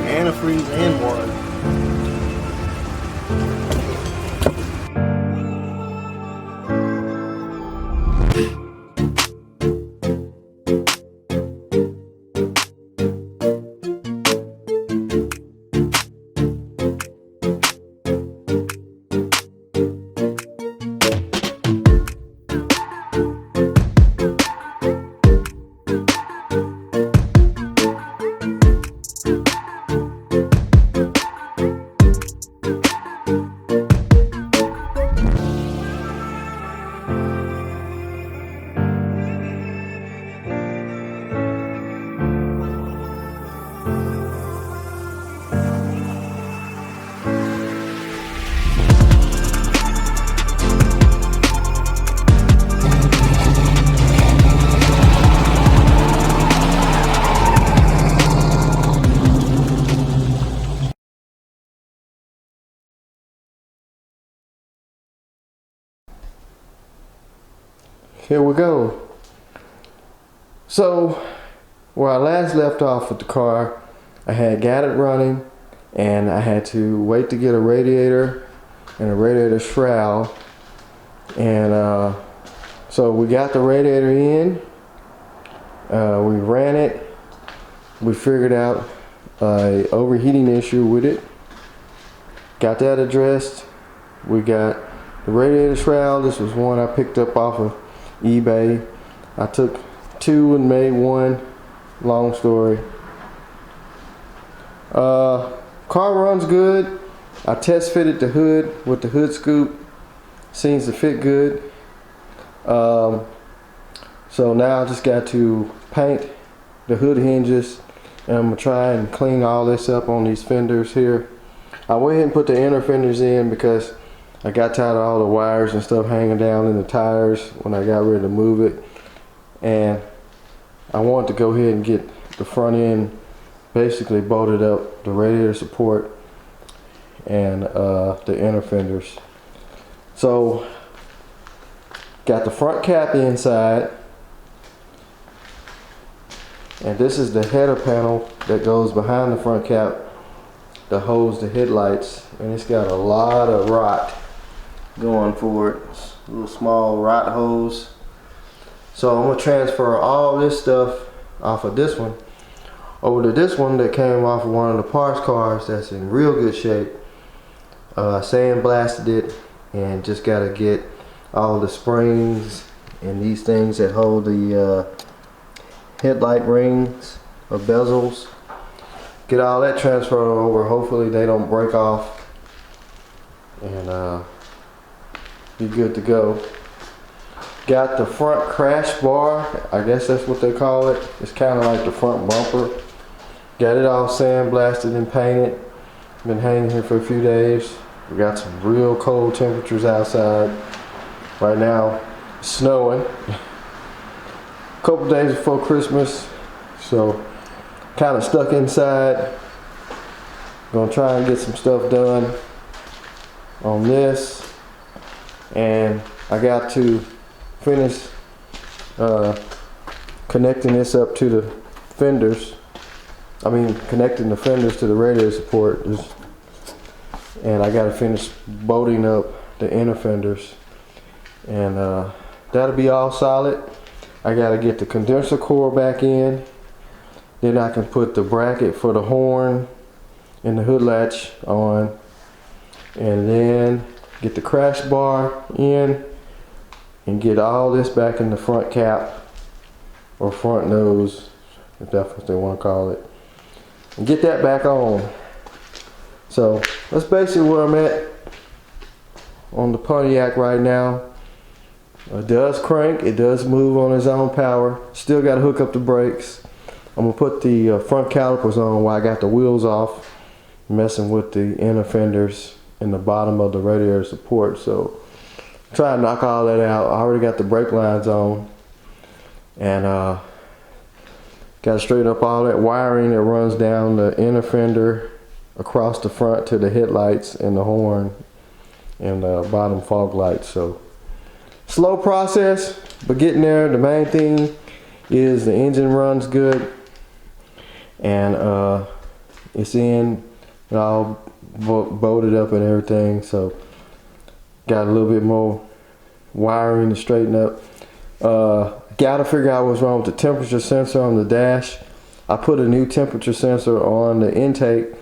antifreeze in one. Here we go. So, where I last left off with the car, I had got it running and I had to wait to get a radiator and a radiator shroud. And so we got the radiator in, we ran it, we figured out a overheating issue with it, got that addressed. We got the radiator shroud. This was one I picked up off of eBay. I took two and made one. Long story. Car runs good. I test fitted the hood with the hood scoop. Seems to fit good. So now I just got to paint the hood hinges, and I'm gonna try and clean all this up on these fenders here. I went ahead and put the inner fenders in because I got tired of all the wires and stuff hanging down in the tires when I got ready to move it. And I wanted to go ahead and get the front end basically bolted up, the radiator support and the inner fenders. So got the front cap inside, and this is the header panel that goes behind the front cap that holds the headlights, and it's got a lot of rot going for it. It's a little small rot hose. So I'm gonna transfer all this stuff off of this one over to this one that came off of one of the parts cars that's in real good shape. Sandblasted it and just gotta get all the springs and these things that hold the headlight rings or bezels. Get all that transferred over. Hopefully they don't break off, and be good to go. Got the front crash bar, I guess that's what they call it. It's kind of like the front bumper. Got it all sandblasted and painted. Been hanging here for a few days. We got some real cold temperatures outside. Right now, it's snowing. A couple days before Christmas, so kind of stuck inside. Gonna try and get some stuff done on this. And I got to finish connecting this up to the fenders. I mean, connecting the fenders to the radiator support. And I got to finish bolting up the inner fenders. And that'll be all solid. I got to get the condenser core back in. Then I can put the bracket for the horn and the hood latch on. And then get the crash bar in and get all this back in the front cap or front nose, if that's what they want to call it, and get that back on. So that's basically where I'm at on the Pontiac right now. It does crank, it does move on its own power. Still got to hook up the brakes. I'm gonna put the front calipers on while I got the wheels off, messing with the inner fenders in the bottom of the radiator support. So try to knock all that out. I already got the brake lines on, and got to straighten up all that wiring that runs down the inner fender across the front to the headlights and the horn and the bottom fog lights. So slow process, but getting there. The main thing is the engine runs good, and it's in and all bolted up and everything. So got a little bit more wiring to straighten up. Gotta figure out what's wrong with the temperature sensor on the dash. I put a new temperature sensor on the intake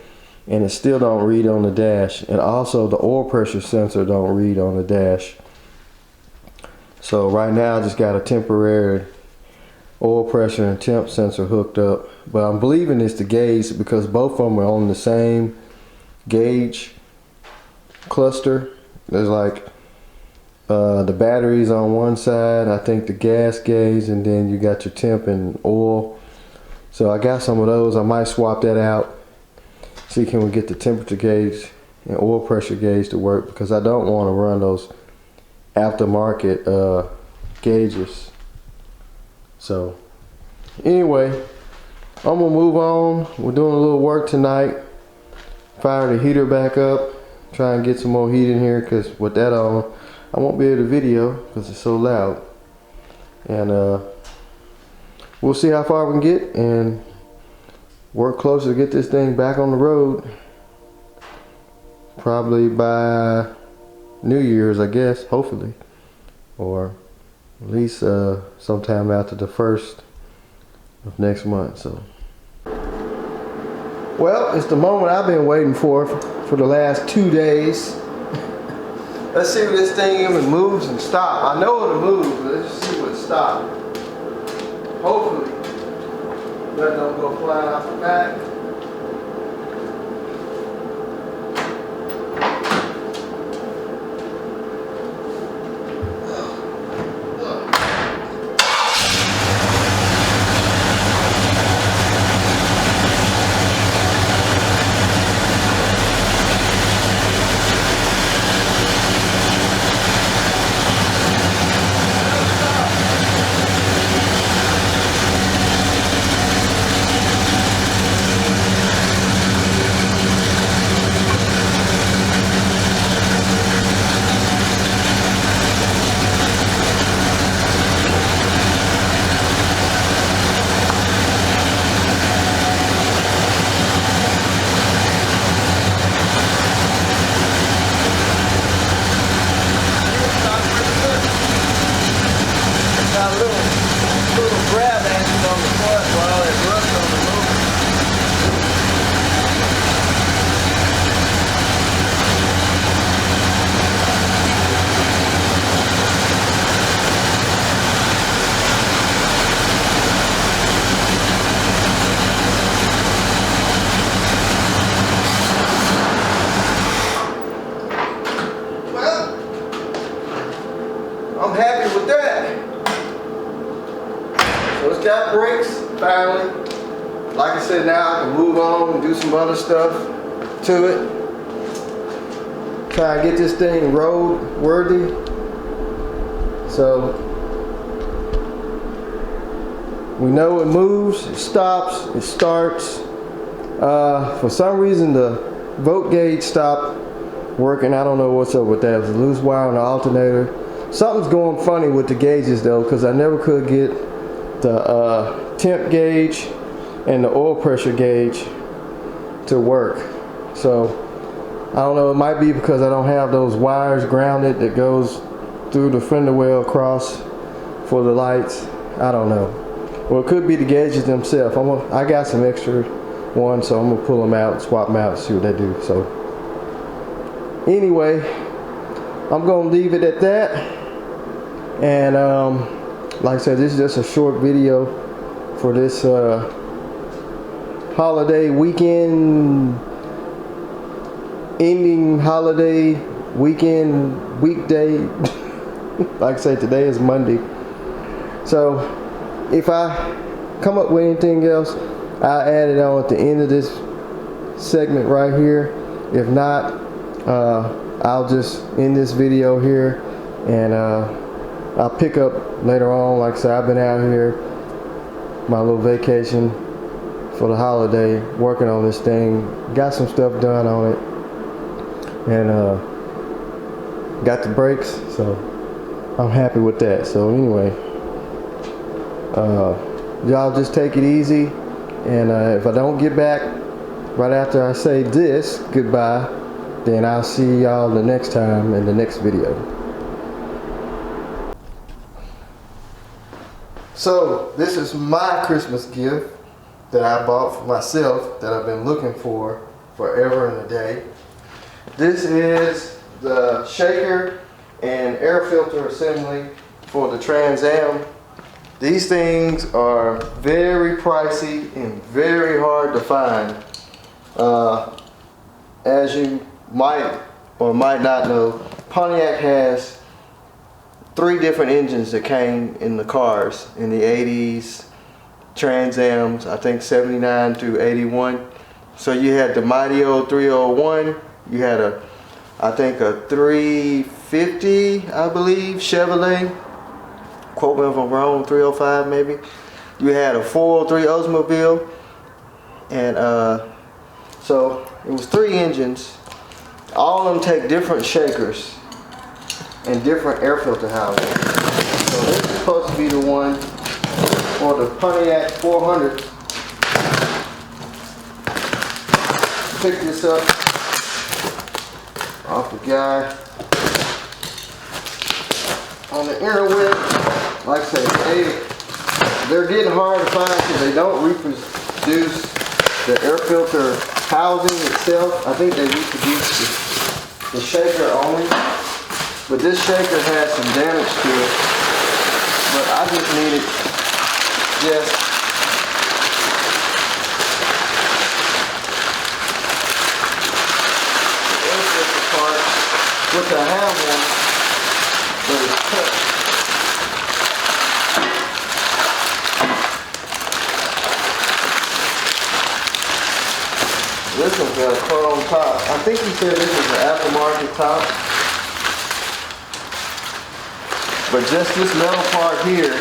and it still don't read on the dash, and also the oil pressure sensor don't read on the dash. So right now I just got a temporary oil pressure and temp sensor hooked up, but I'm believing it's the gauge because both of them are on the same gauge cluster. There's like the batteries on one side, I think the gas gauge, and then you got your temp and oil. So I got some of those. I might swap that out. See, can we get the temperature gauge and oil pressure gauge to work, because I don't want to run those aftermarket gauges. So anyway, I'm gonna move on. We're doing a little work tonight. Fire the heater back up, try and get some more heat in here, because with that on I won't be able to video because it's so loud. And we'll see how far we can get and work closer to get this thing back on the road. Probably by New Year's, I guess, hopefully. Or at least sometime after the 1st of next month. So, well, it's the moment I've been waiting for the last 2 days. Let's see if this thing even moves and stops. I know it'll move, but let's see what stops. Hopefully, that don't go flying off the back. I'm happy with that. So it's got brakes, finally. Like I said, now I can move on and do some other stuff to it. Try and get this thing road worthy. So we know it moves, it stops, it starts. For some reason the volt gauge stopped working. I don't know what's up with that. It was a loose wire on the alternator. Something's going funny with the gauges though, because I never could get the temp gauge and the oil pressure gauge to work. So I don't know, it might be because I don't have those wires grounded that goes through the fender well across for the lights. I don't know. Well, it could be the gauges themselves. I got some extra ones, so I'm gonna pull them out, swap them out, and see what they do. So anyway, I'm gonna leave it at that. And like I said, this is just a short video for this holiday weekend, ending holiday weekend, weekday. Like I said, today is Monday. So if I come up with anything else, I'll add it on at the end of this segment right here. If not, I'll just end this video here, and I'll pick up later on. Like I said, I've been out here, my little vacation for the holiday, working on this thing. Got some stuff done on it, and got the brakes, so I'm happy with that. So anyway, y'all just take it easy, and if I don't get back right after I say this goodbye, then I'll see y'all the next time in the next video. So this is my Christmas gift that I bought for myself that I've been looking for forever and a day. This is the shaker and air filter assembly for the Trans Am. These things are very pricey and very hard to find. As you might or might not know, Pontiac has 3 different engines that came in the cars in the 80s, Trans Ams, I think 79 through 81. So you had the mighty old 301, you had I think a 350, I believe, Chevrolet, quote me if I'm wrong, 305 maybe. You had a 403 Oldsmobile, and so it was 3 engines. All of them take different shakers and different air filter housing. So this is supposed to be the one for the Pontiac 400. Pick this up off the guy on the interweb. Like I say, they're getting hard to find because they don't reproduce the air filter housing itself. I think they reproduce the shaker only. But this shaker has some damage to it. But I just needed just the air filter part, which I have one, but it's cut. This one's got a chrome top. I think he said this is an aftermarket top. But just this metal part here,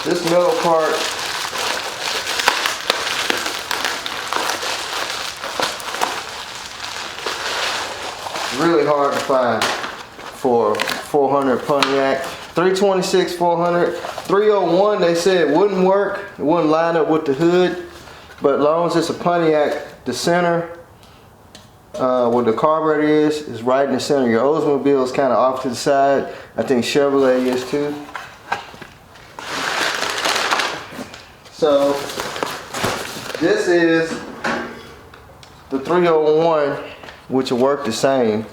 this metal part is really hard to find for 400 Pontiac. 326 400. 301 they said it wouldn't work. It wouldn't line up with the hood. But as long as it's a Pontiac, the center where the carburetor is right in the center. Your Oldsmobile is kind of off to the side. I think Chevrolet is too. So this is the 301, which will work the same.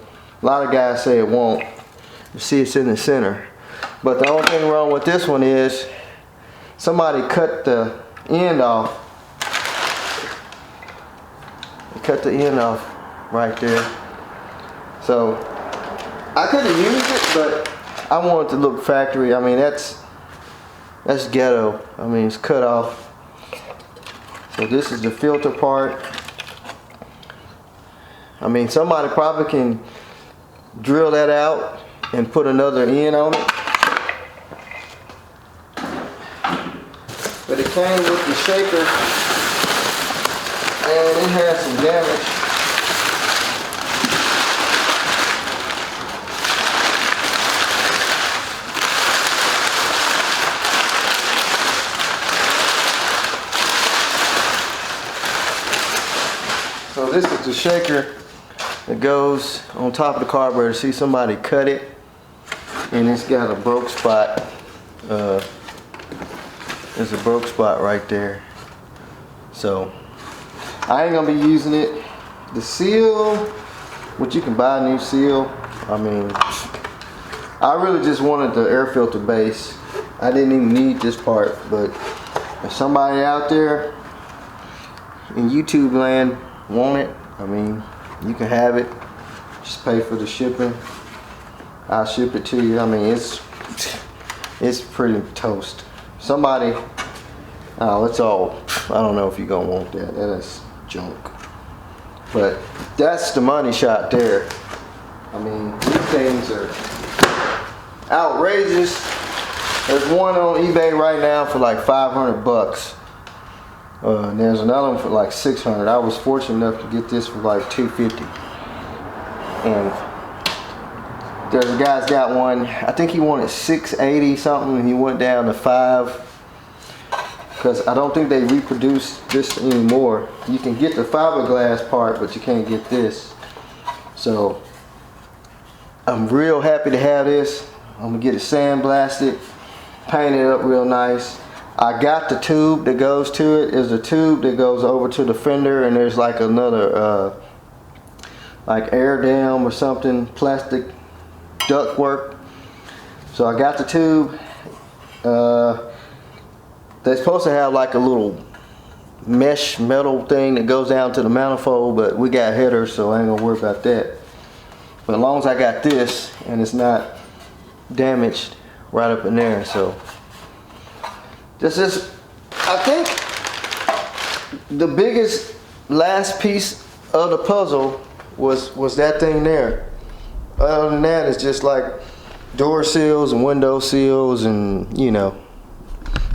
A lot of guys say it won't. You see it's in the center. But the only thing wrong with this one is somebody cut the end off. Cut the end off right there. So I could have used it, but I want it to look factory. I mean, that's ghetto. I mean, it's cut off. So this is the filter part. I mean, somebody probably can drill that out and put another end on it. But it came with the shaker, and it has some damage. So this is the shaker that goes on top of the carburetor. See, somebody cut it, and it's got a broke spot. There's a broke spot right there. So I ain't gonna be using it. The seal, which you can buy a new seal. I mean, I really just wanted the air filter base. I didn't even need this part, but if somebody out there in YouTube land want it, I mean, you can have it. Just pay for the shipping. I'll ship it to you. I mean, it's pretty toast. Somebody, it's all, I don't know if you're gonna want that. That is junk. But that's the money shot there. I mean, these things are outrageous. There's one on eBay right now for like 500 bucks. And there's another one for like 600. I was fortunate enough to get this for like 250. And The guy's got one, I think he wanted 680 something, and he went down to 5. Because I don't think they reproduce this anymore. You can get the fiberglass part, but you can't get this. So I'm real happy to have this. I'm gonna get it sandblasted, paint it up real nice. I got the tube that goes to it. There's a tube that goes over to the fender, and there's like another like air dam or something, plastic duct work. So I got the tube. They're supposed to have like a little mesh metal thing that goes down to the manifold, but we got headers, so I ain't gonna worry about that. But as long as I got this and it's not damaged right up in there, so this is, I think the biggest last piece of the puzzle was that thing there. Other than that, it's just like door seals and window seals and, you know,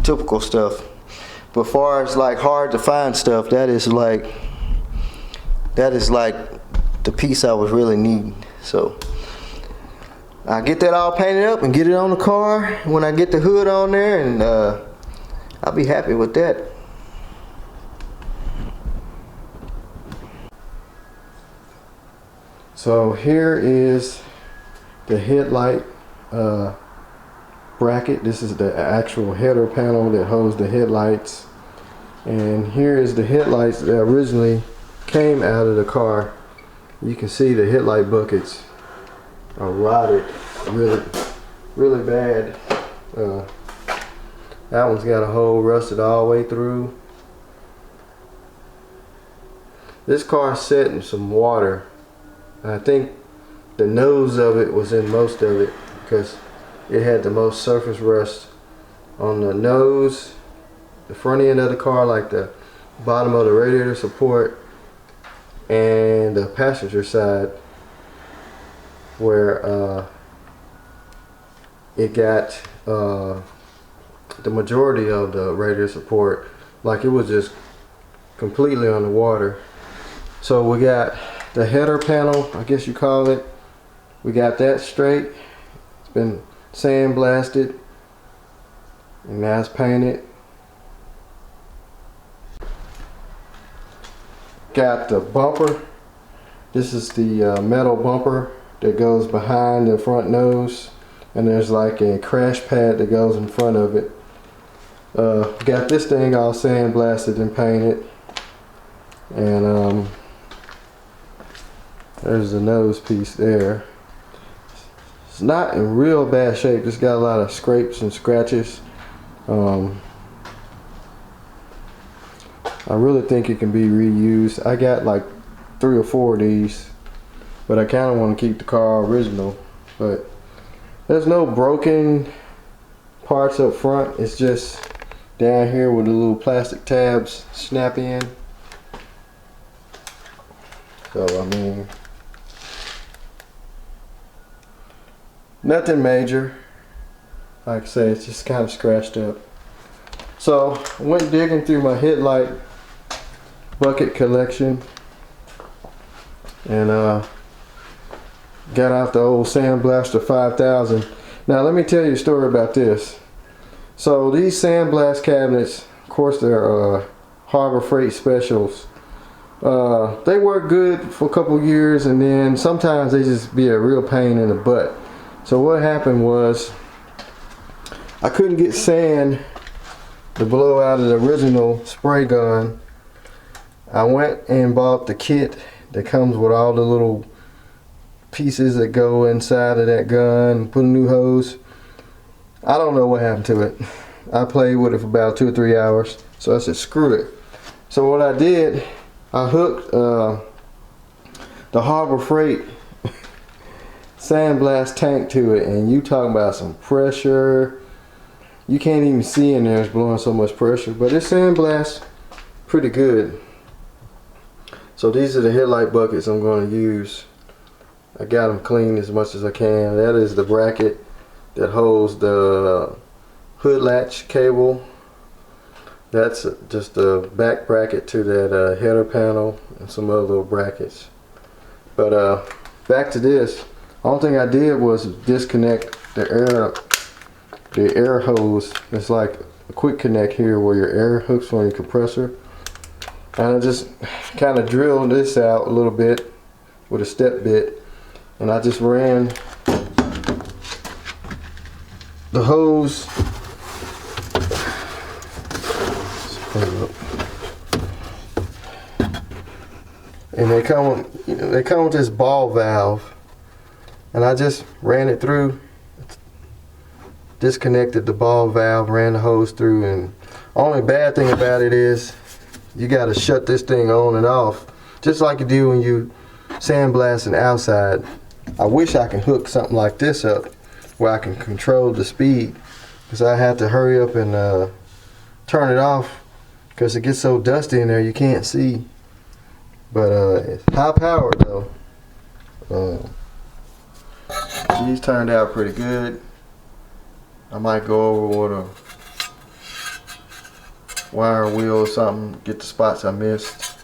typical stuff. But far as like hard to find stuff, that is like the piece I was really needing. So I get that all painted up and get it on the car when I get the hood on there, and I'll be happy with that. So here is the headlight bracket. This is the actual header panel that holds the headlights, and here is the headlights that originally came out of the car. You can see the headlight buckets are rotted really bad. That one's got a hole rusted all the way through. This car set in some water. I think the nose of it was in most of it because it had the most surface rust on the nose, the front end of the car, like the bottom of the radiator support, and the passenger side, where it got the majority of the radiator support, like it was just completely underwater. So we got the header panel, I guess you call it. We got that straight. It's been sandblasted and now it's painted. Got the bumper. This is the metal bumper that goes behind the front nose, and there's like a crash pad that goes in front of it. Got this thing all sandblasted and painted, and there's the nose piece there. It's not in real bad shape. It's got a lot of scrapes and scratches. I really think it can be reused. I got like 3 or 4 of these, but I kind of want to keep the car original. But there's no broken parts up front. It's just down here where the little plastic tabs snap in. So I mean, nothing major. Like I say, it's just kind of scratched up. So I went digging through my headlight bucket collection and got out the old Sandblaster 5000. Now let me tell you a story about this. So these sandblast cabinets, of course, they're Harbor Freight specials. They work good for a couple years, and then sometimes they just be a real pain in the butt. So what happened was, I couldn't get sand to blow out of the original spray gun. I went and bought the kit that comes with all the little pieces that go inside of that gun, put a new hose. I don't know what happened to it. I played with it for about 2 or 3 hours, so I said screw it. So what I did, I hooked the Harbor Freight sandblast tank to it, and you talking about some pressure. You can't even see in there, it's blowing so much pressure, but it sandblasts pretty good. So these are the headlight buckets I'm going to use. I got them cleaned as much as I can. That is the bracket that holds the hood latch cable. That's just the back bracket to that header panel and some other little brackets. But back to this. Only thing I did was disconnect the air hose. It's like a quick connect here where your air hooks on your compressor. And I just kind of drilled this out a little bit with a step bit, and I just ran the hose. And they come with this ball valve, and I just ran it through, disconnected the ball valve, ran the hose through. And only bad thing about it is you got to shut this thing on and off just like you do when you sandblasting outside. I wish I could hook something like this up where I can control the speed, because I have to hurry up and turn it off because it gets so dusty in there you can't see. But it's high powered though. These turned out pretty good. I might go over with a wire wheel or something, get the spots I missed.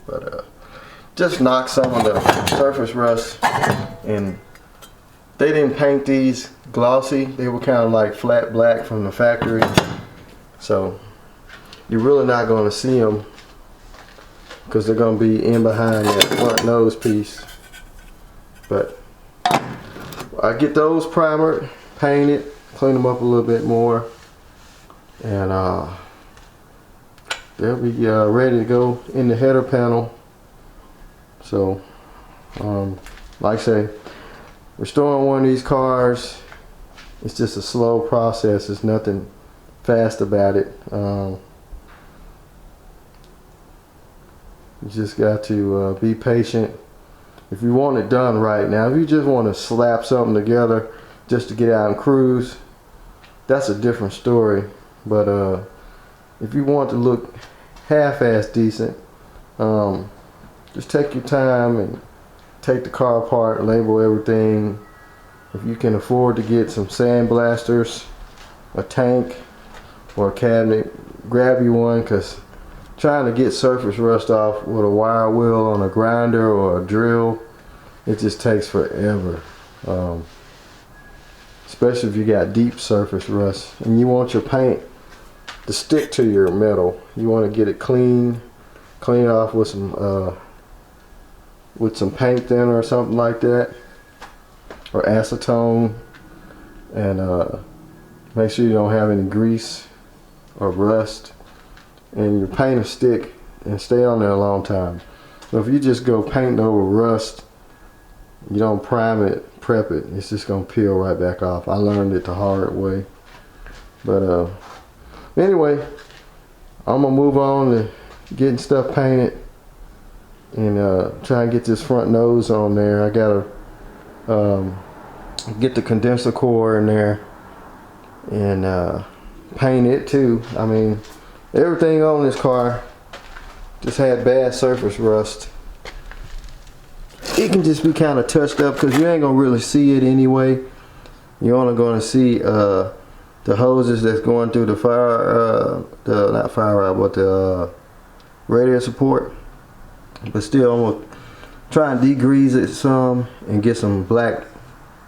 But just knock some of the surface rust. And they didn't paint these glossy. They were kind of like flat black from the factory. So you're really not going to see them because they're going to be in behind that front nose piece. But I get those primered, painted, clean them up a little bit more, and they'll be ready to go in the header panel. So like I say, restoring one of these cars, it's just a slow process. There's nothing fast about it. You just got to be patient if you want it done right. Now, if you just want to slap something together just to get out and cruise, that's a different story. But if you want to look half-ass decent, just take your time and take the car apart, label everything. If you can afford to get some sandblasters, a tank, or a cabinet, grab you one, because trying to get surface rust off with a wire wheel on a grinder or a drill, it just takes forever. Especially if you got deep surface rust and you want your paint to stick to your metal. You want to get it clean it off with some paint thinner or something like that, or acetone, and make sure you don't have any grease or rust, and your paint will stick and stay on there a long time. So if you just go painting over rust, you don't prime it, prep it, it's just gonna peel right back off. I learned it the hard way. But anyway, I'm gonna move on to getting stuff painted and try and get this front nose on there. I gotta get the condenser core in there and paint it too. I mean, everything on this car just had bad surface rust. It can just be kind of touched up because you ain't gonna really see it anyway. You're only gonna see the hoses that's going through the not fire rod, but the radiator support. But still, I'm gonna try and degrease it some and get some black,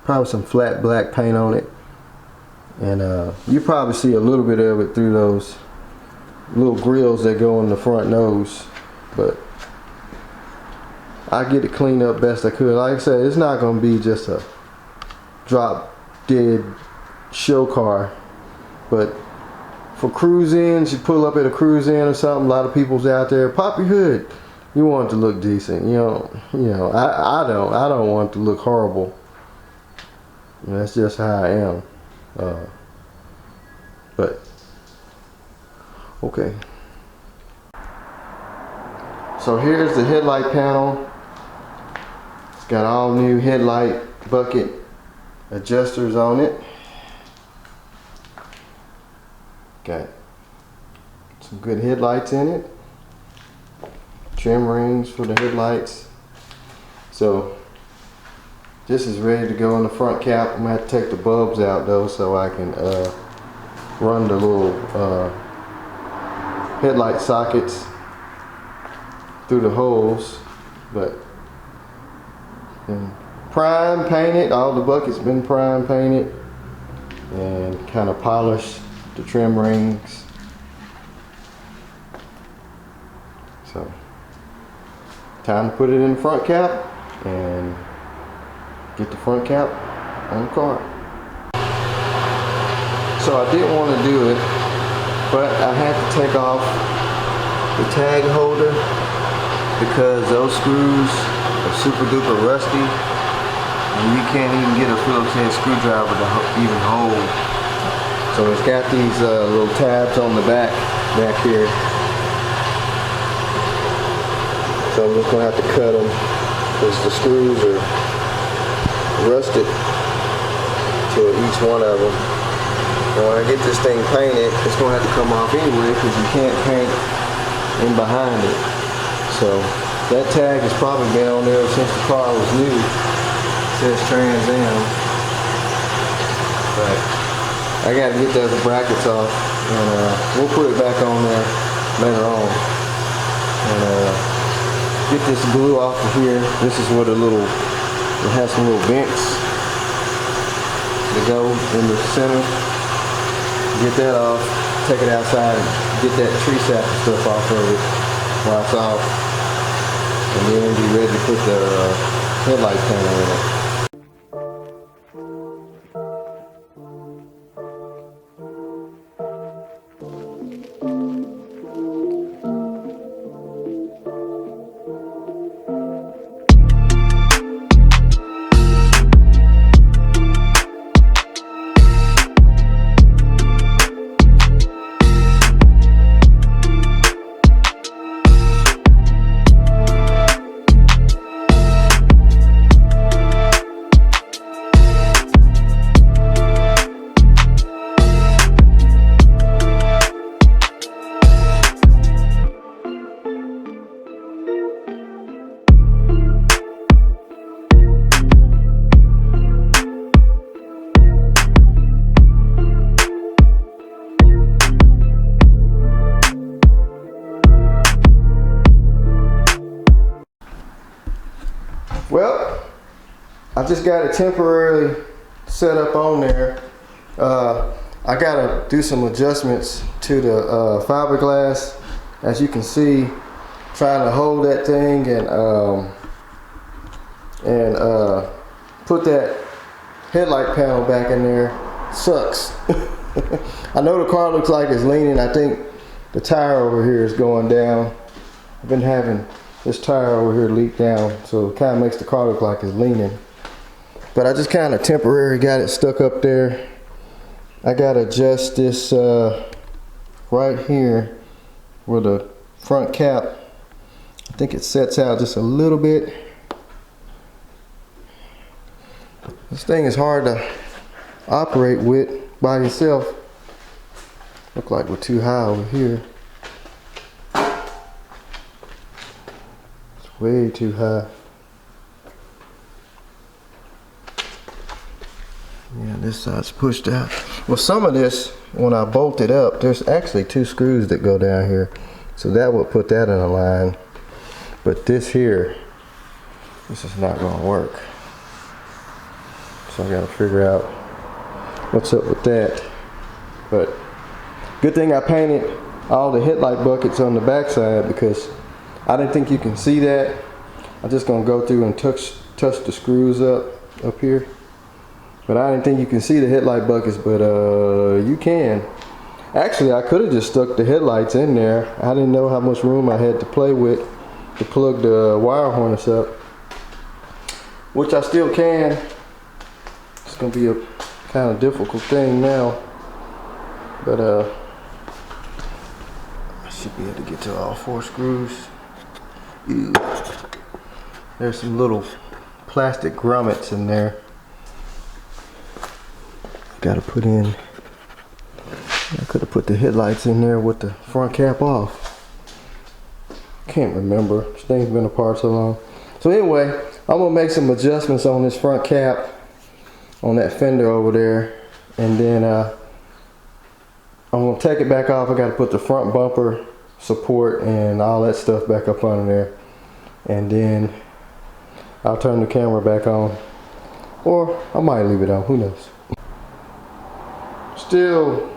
probably some flat black paint on it. And you probably see a little bit of it through those little grills that go in the front nose. But I get it cleaned up best I could. Like I said, it's not gonna be just a drop dead show car, but for cruise ins, you pull up at a cruise in or something, a lot of people's out there, pop your hood. You want it to look decent, you know. I don't want it to look horrible. That's just how I am. But okay. So here's the headlight panel. It's got all new headlight bucket adjusters on it. Got some good headlights in it. Trim rings for the headlights. So this is ready to go in the front cap. I'm gonna have to take the bulbs out though so I can run the little headlight sockets through the holes. But prime painted. All the buckets been prime painted and kind of polished the trim rings. So time to put it in the front cap and get the front cap on the car. So I didn't want to do it, but I had to take off the tag holder because those screws are super duper rusty and you can't even get a Phillips head screwdriver to even hold. So it's got these little tabs on the back here. So I'm just going to have to cut them because the screws are rusted to each one of them. And when I get this thing painted, it's going to have to come off anyway because you can't paint in behind it. So that tag has probably been on there since the car was new. It says Trans AM. But I got to get those brackets off and we'll put it back on there later on. And get this glue off of here. This is what it has some little vents to go in the center. Get that off, take it outside and get that tree sap and stuff off of it while it's off. And then be ready to put the headlight panel in it. Well, I just got it temporarily set up on there. I gotta do some adjustments to the fiberglass. As you can see, trying to hold that thing and put that headlight panel back in there sucks. I know the car looks like it's leaning. I think the tire over here is going down. I've been having this tire over here leak down, so it kind of makes the car look like it's leaning. But I just kind of temporarily got it stuck up there. I gotta adjust this right here where the front cap, I think it sets out just a little bit. This thing is hard to operate with by yourself. Look like we're too high over here. Way too high. Yeah, this side's pushed out. Well, some of this, when I bolt it up, there's actually 2 screws that go down here. So that would put that in a line. But this here, this is not gonna work. So I gotta figure out what's up with that. But good thing I painted all the headlight buckets on the backside because I didn't think you can see that. I'm just gonna go through and touch the screws up here. But I didn't think you can see the headlight buckets, but you can. Actually, I could have just stuck the headlights in there. I didn't know how much room I had to play with to plug the wire harness up, which I still can. It's gonna be a kind of difficult thing now, but I should be able to get to all 4 screws. Ew. There's some little plastic grommets in there. Gotta put in, I could have put the headlights in there with the front cap off. Can't remember, this thing's been apart so long. So anyway, I'm gonna make some adjustments on this front cap, on that fender over there, and then I'm gonna take it back off. I gotta put the front bumper support and all that stuff back up under there, and then I'll turn the camera back on or I might leave it on, who knows. Still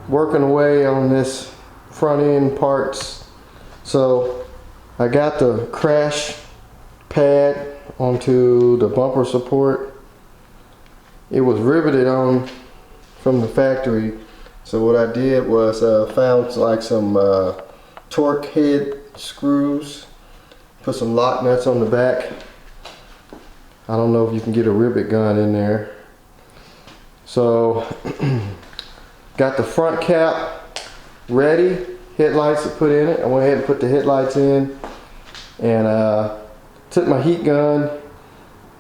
working away on this front end parts. So I got the crash pad onto the bumper support. It was riveted on from the factory. So what I did was found like some torque head screws, put some lock nuts on the back. I don't know if you can get a rivet gun in there. So got the front cap ready, headlights to put in it. I went ahead and put the headlights in, and took my heat gun,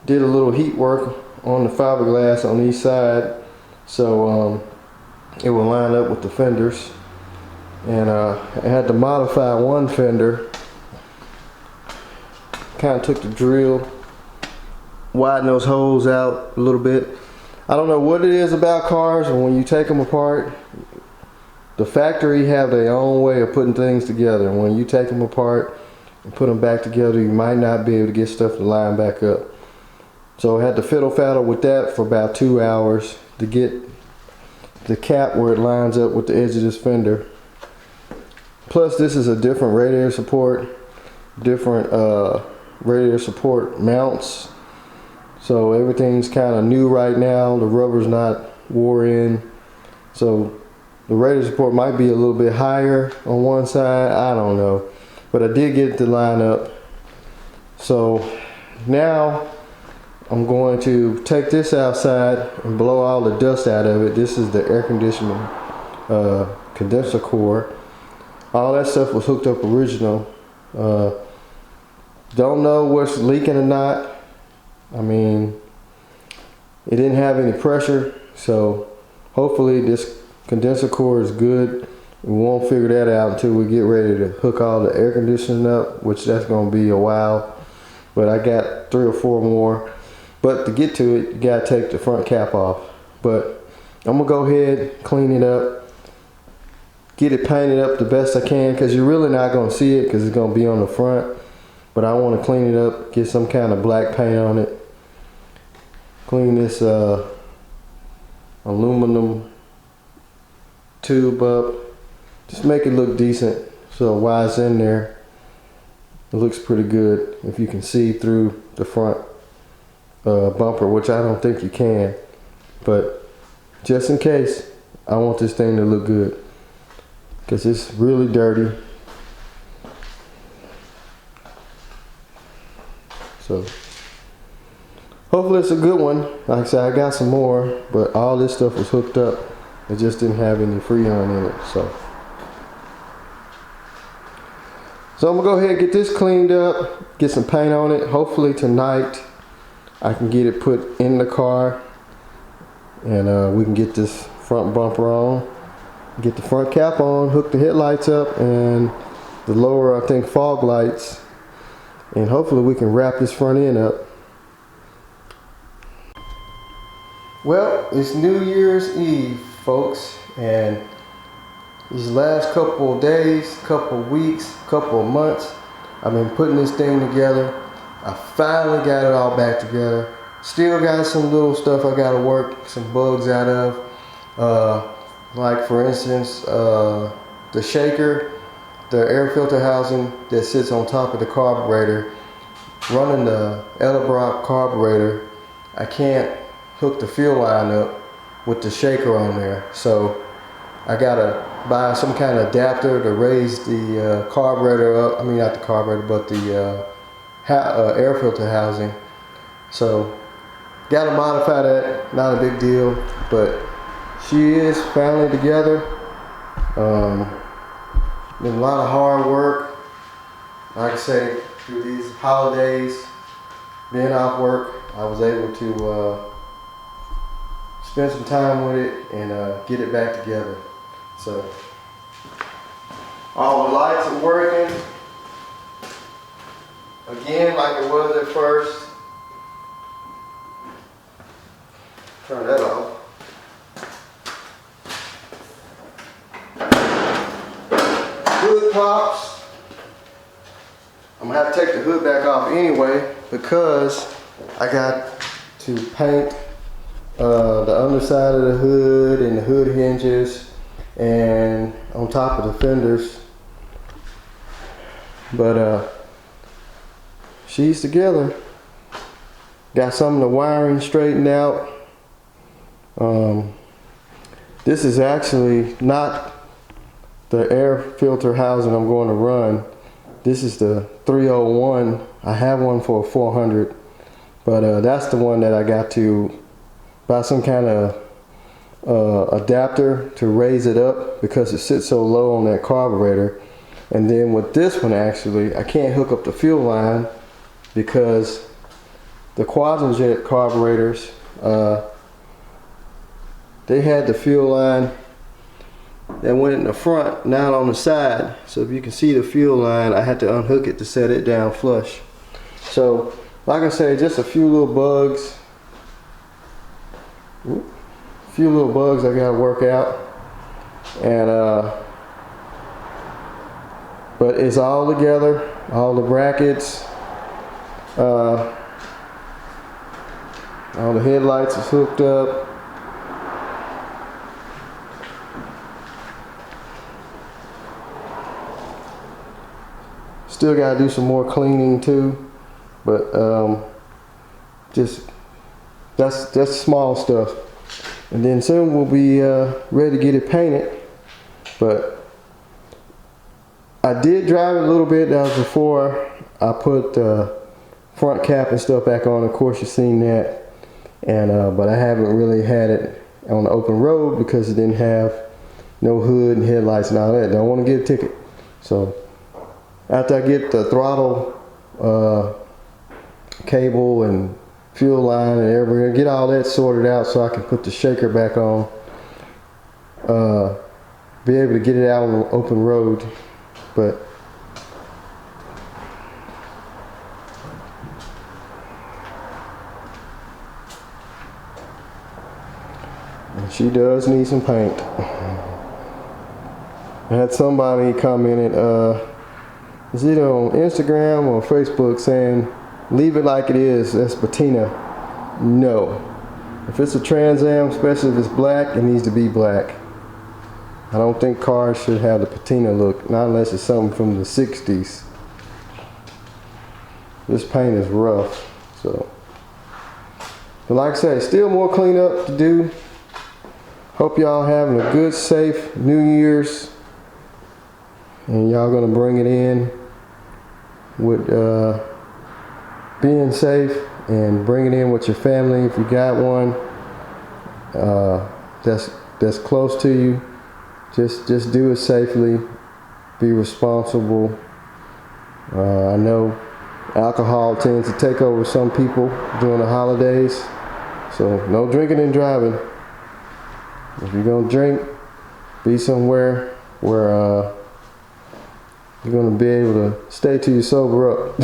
did a little heat work on the fiberglass on each side, so it will line up with the fenders. And I had to modify one fender. Kind of took the drill, widen those holes out a little bit. I don't know what it is about cars, and when you take them apart, the factory have their own way of putting things together. And when you take them apart and put them back together, you might not be able to get stuff to line back up. So I had to fiddle faddle with that for about 2 hours to get the cap where it lines up with the edge of this fender. Plus, this is a different radiator support, different radiator support mounts. So everything's kind of new right now. The rubber's not wore in. So the radiator support might be a little bit higher on one side. I don't know. But I did get it to line up. So now I'm going to take this outside and blow all the dust out of it. This is the air conditioning condenser core. All that stuff was hooked up original. Don't know what's leaking or not. I mean, it didn't have any pressure, so hopefully this condenser core is good. We won't figure that out until we get ready to hook all the air conditioning up, which that's going to be a while. But I got 3 or 4 more. But to get to it, you got to take the front cap off. But I'm going to go ahead, clean it up, get it painted up the best I can, because you're really not going to see it because it's going to be on the front. But I want to clean it up, get some kind of black paint on it. Clean this aluminum tube up. Just make it look decent. So while it's in there, it looks pretty good if you can see through the front bumper, which I don't think you can. But just in case, I want this thing to look good because it's really dirty. So hopefully it's a good one. Like I said, I got some more, but all this stuff was hooked up. It just didn't have any Freon in it. So I'm gonna go ahead and get this cleaned up, get some paint on it. Hopefully tonight I can get it put in the car, and we can get this front bumper on, get the front cap on, hook the headlights up, and the lower, I think, fog lights. And hopefully we can wrap this front end up. Well, it's New Year's Eve, folks, and these last couple of days, couple of weeks, couple of months, I've been putting this thing together. I finally got it all back together. Still got some little stuff I gotta work some bugs out of. Like for instance, the shaker, the air filter housing that sits on top of the carburetor, running the Edelbrock carburetor, I can't hook the fuel line up with the shaker on there. So I gotta buy some kind of adapter to raise the carburetor up. I mean, not the carburetor, but the air filter housing. So gotta modify that, not a big deal, but she is finally together. Been a lot of hard work. Like I say, through these holidays, being off work, I was able to spend some time with it and get it back together. So all the lights are working again like it was at first. Turn that off. Hood pops. I'm gonna have to take the hood back off anyway because I got to paint the underside of the hood and the hood hinges and on top of the fenders. But she's together. Got some of the wiring straightened out. This is actually not the air filter housing I'm going to run. This is the 301. I have one for a 400, but that's the one that I got to buy some kind of adapter to raise it up because it sits so low on that carburetor. And then with this one, actually, I can't hook up the fuel line because the Quadrajet carburetors, they had the fuel line that went in the front, not on the side. So if you can see the fuel line, I had to unhook it to set it down flush. So, like I say, just a few little bugs. I gotta work out. And but it's all together, all the brackets, all the headlights is hooked up. Still gotta do some more cleaning too, but that's small stuff. And then soon we'll be ready to get it painted. But I did drive it a little bit. That was before I put the front cap and stuff back on. Of course, you've seen that. And but I haven't really had it on the open road because it didn't have no hood and headlights and all that. Don't want to get a ticket. So after I get the throttle cable and fuel line and everything, get all that sorted out so I can put the shaker back on, be able to get it out on the open road. But she does need some paint. I had somebody commented, it's either on Instagram or Facebook, saying leave it like it is, that's patina. No. If it's a Trans Am, especially if it's black, it needs to be black. I don't think cars should have the patina look, not unless it's something from the 60s. This paint is rough, so. But like I said, still more cleanup to do. Hope y'all having a good, safe New Year's. And y'all gonna bring it in with being safe and bring it in with your family if you got one that's close to you. Just do it safely, be responsible. I know alcohol tends to take over some people during the holidays, so no drinking and driving. If you're gonna drink, be somewhere where you're gonna be able to stay till you sober up.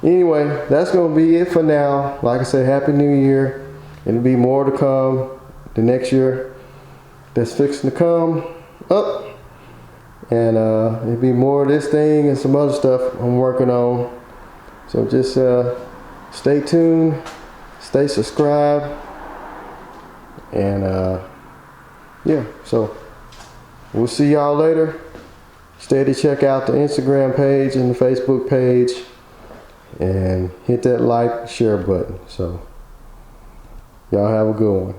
Anyway, that's gonna be it for now. Like I said, Happy New Year. It'll be more to come the next year that's fixing to come up. And it'll be more of this thing and some other stuff I'm working on. So just stay tuned, stay subscribed, and yeah, so we'll see y'all later. Stay to check out the Instagram page and the Facebook page, and hit that like, share button. So y'all have a good one.